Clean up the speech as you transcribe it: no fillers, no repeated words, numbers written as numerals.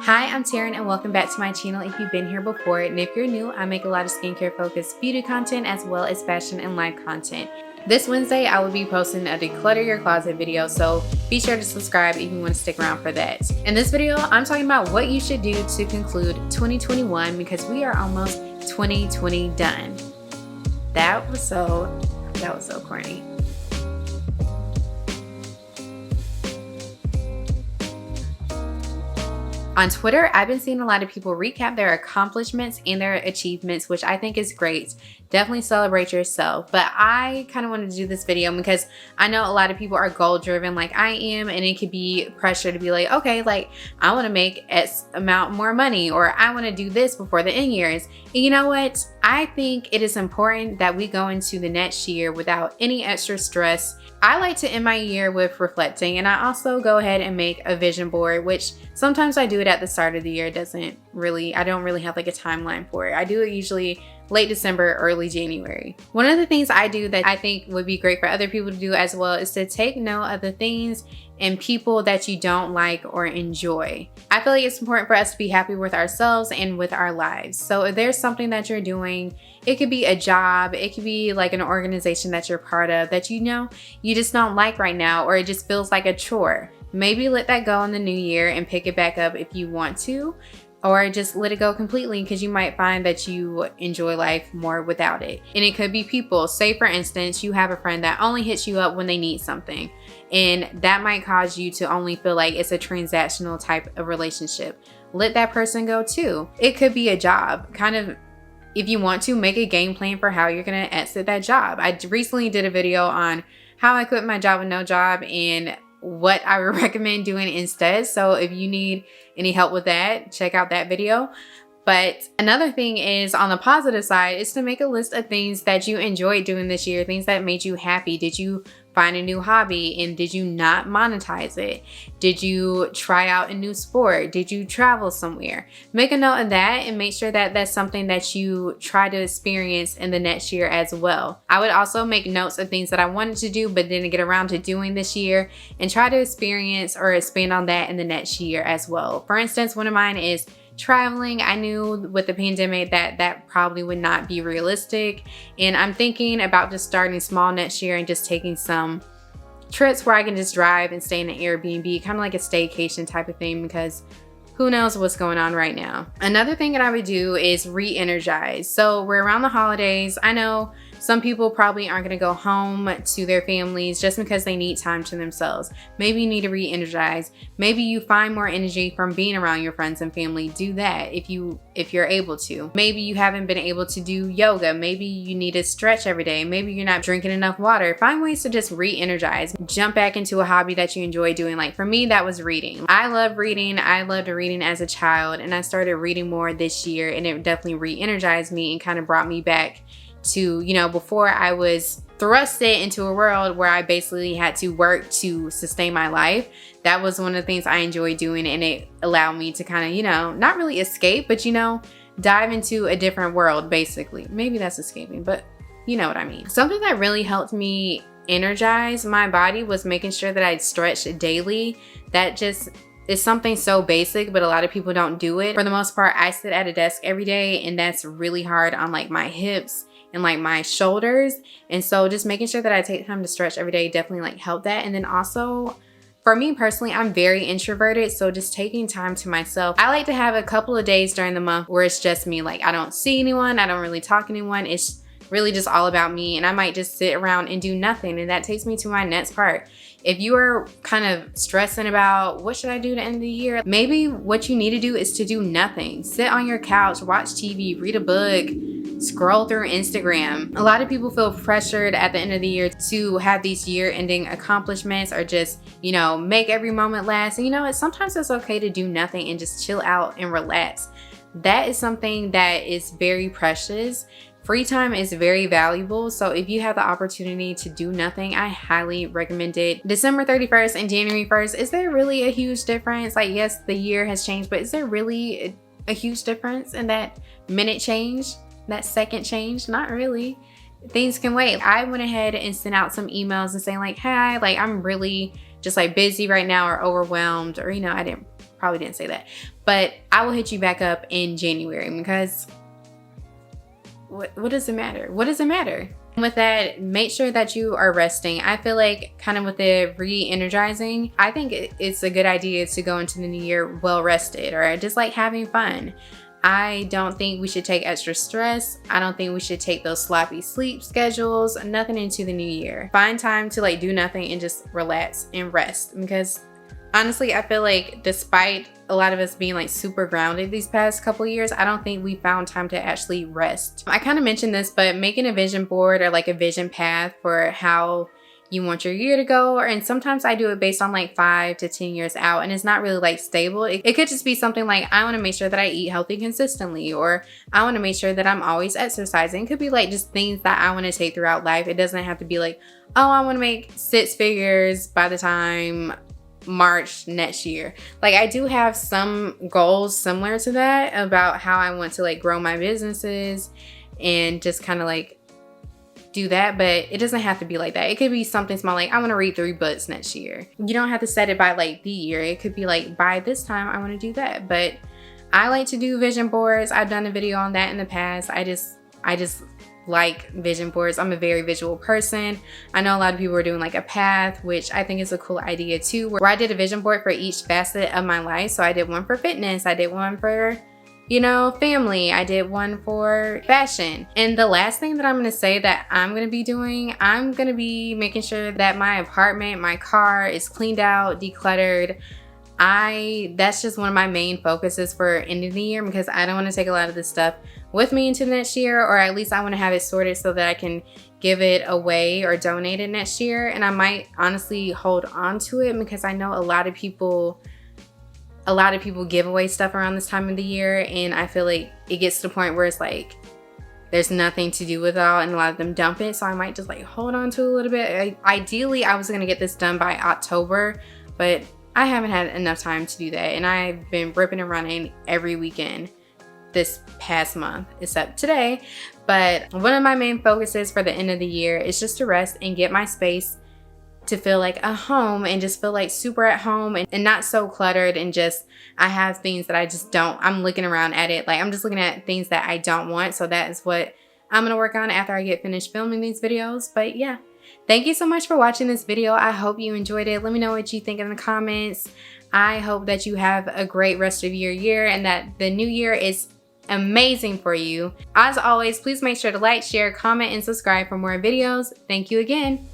Hi, I'm Teryn and welcome back to my channel if you've been here before. And if you're new, I make a lot of skincare focused beauty content as well as fashion and life content. This Wednesday, I will be posting a declutter your closet video, so be sure to subscribe if you want to stick around for that. In this video, I'm talking about what you should do to conclude 2021 because we are almost 2020 done. That was so corny. On Twitter, I've been seeing a lot of people recap their accomplishments and their achievements, which I think is great. Definitely celebrate yourself. But I kind of wanted to do this video because I know a lot of people are goal driven like I am, and it could be pressure to be like, okay, like I want to make X amount more money, or I want to do this before the end years. And you know what? I think it is important that we go into the next year without any extra stress. I like to end my year with reflecting, and I also go ahead and make a vision board, which sometimes I do it at the start of the year. I don't really have like a timeline for it. I do it usually late December, early January. One of the things I do that I think would be great for other people to do as well is to take note of the things and people that you don't like or enjoy. I feel like it's important for us to be happy with ourselves and with our lives. So if there's something that you're doing, it could be a job, it could be like an organization that you're part of that you know you just don't like right now, or it just feels like a chore. Maybe let that go in the new year and pick it back up if you want to, or just let it go completely because you might find that you enjoy life more without it. And it could be people. Say for instance, you have a friend that only hits you up when they need something, and that might cause you to only feel like it's a transactional type of relationship. Let that person go too. It could be a job. Kind of, if you want to, make a game plan for how you're gonna exit that job. I recently did a video on how I quit my job with no job and what I would recommend doing instead. So if you need any help with that, check out that video. But another thing is, on the positive side, is to make a list of things that you enjoyed doing this year, things that made you happy. Did you find a new hobby and did you not monetize it? Did you try out a new sport? Did you travel somewhere? Make a note of that and make sure that that's something that you try to experience in the next year as well. I would also make notes of things that I wanted to do but didn't get around to doing this year, and try to experience or expand on that in the next year as well. For instance, one of mine is traveling. I knew with the pandemic that probably would not be realistic, and I'm thinking about just starting small next year and just taking some trips where I can just drive and stay in an Airbnb, kind of like a staycation type of thing, because who knows what's going on right now. Another thing that I would do is re-energize. So we're around the holidays. I know some people probably aren't going to go home to their families just because they need time to themselves. Maybe you need to re-energize. Maybe you find more energy from being around your friends and family. Do that if you're able to. Maybe you haven't been able to do yoga. Maybe you need to stretch every day. Maybe you're not drinking enough water. Find ways to just re-energize. Jump back into a hobby that you enjoy doing. Like for me, that was reading. I love reading. I loved reading as a child, and I started reading more this year, and it definitely re-energized me and kind of brought me back to, you know, before I was thrusted into a world where I basically had to work to sustain my life. That was one of the things I enjoyed doing, and it allowed me to kind of, you know, not really escape, but, you know, dive into a different world, basically. Maybe that's escaping, but you know what I mean. Something that really helped me energize my body was making sure that I'd stretch daily. That just is something so basic, but a lot of people don't do it. For the most part, I sit at a desk every day, and that's really hard on like my hips and like my shoulders. And so just making sure that I take time to stretch every day definitely like help that. And then also, for me personally, I'm very introverted, so just taking time to myself. I like to have a couple of days during the month where it's just me. Like I don't see anyone, I don't really talk to anyone. It's really just all about me, and I might just sit around and do nothing. And that takes me to my next part. If you are kind of stressing about what should I do to end the year, maybe what you need to do is to do nothing. Sit on your couch, watch TV, read a book, scroll through Instagram. A lot of people feel pressured at the end of the year to have these year-ending accomplishments, or just, you know, make every moment last. And you know what? Sometimes it's okay to do nothing and just chill out and relax. That is something that is very precious. Free time is very valuable, so if you have the opportunity to do nothing, I highly recommend it. December 31st and January 1st, is there really a huge difference? Like, yes, the year has changed, but is there really a huge difference in that minute change, that second change? Not really. Things can wait. I went ahead and sent out some emails and saying like, hey, like I'm really just like busy right now or overwhelmed, or, you know, I probably didn't say that, but I will hit you back up in January because what does it matter? What does it matter? With that, make sure that you are resting. I feel like kind of with the re-energizing, I think it's a good idea to go into the new year well rested or just like having fun. I don't think we should take extra stress. I don't think we should take those sloppy sleep schedules, nothing into the new year. Find time to like do nothing and just relax and rest, because honestly, I feel like despite a lot of us being like super grounded these past couple years, I don't think we found time to actually rest. I kind of mentioned this, but making a vision board or like a vision path for how you want your year to go, and sometimes I do it based on like 5 to 10 years out, and it's not really like stable. It could just be something like, I want to make sure that I eat healthy consistently, or I want to make sure that I'm always exercising. It could be like just things that I want to take throughout life. It doesn't have to be like, oh, I want to make 6 figures by the time March next year. Like, I do have some goals similar to that about how I want to like grow my businesses and just kind of like do that, but it doesn't have to be like that. It could be something small, like I want to read 3 books next year. You don't have to set it by like the year. It could be like, by this time I want to do that. But I like to do vision boards. I've done a video on that in the past. I just like vision boards. I'm a very visual person. I know a lot of people are doing like a path, which I think is a cool idea too, where I did a vision board for each facet of my life. So I did one for fitness, I did one for, you know, family, I did one for fashion. And the last thing that I'm gonna say that I'm gonna be doing, I'm gonna be making sure that my apartment, my car is cleaned out, decluttered. That's just one of my main focuses for end of the year, because I don't want to take a lot of this stuff with me into next year, or at least I want to have it sorted so that I can give it away or donate it next year. And I might honestly hold on to it, because I know a lot of people give away stuff around this time of the year, and I feel like it gets to the point where it's like there's nothing to do with it all, and a lot of them dump it. So I might just like hold on to it a little bit. Ideally, I was gonna get this done by October, but I haven't had enough time to do that, and I've been ripping and running every weekend this past month except today. But one of my main focuses for the end of the year is just to rest and get my space to feel like a home, and just feel like super at home, and not so cluttered, and just I have things that I just don't, I'm looking around at it, like I'm just looking at things that I don't want. So that is what I'm gonna work on after I get finished filming these videos. But yeah, thank you so much for watching this video. I hope you enjoyed it. Let me know what you think in the comments. I hope that you have a great rest of your year, and that the new year is amazing for you. As always, please make sure to like, share, comment, and subscribe for more videos. Thank you again.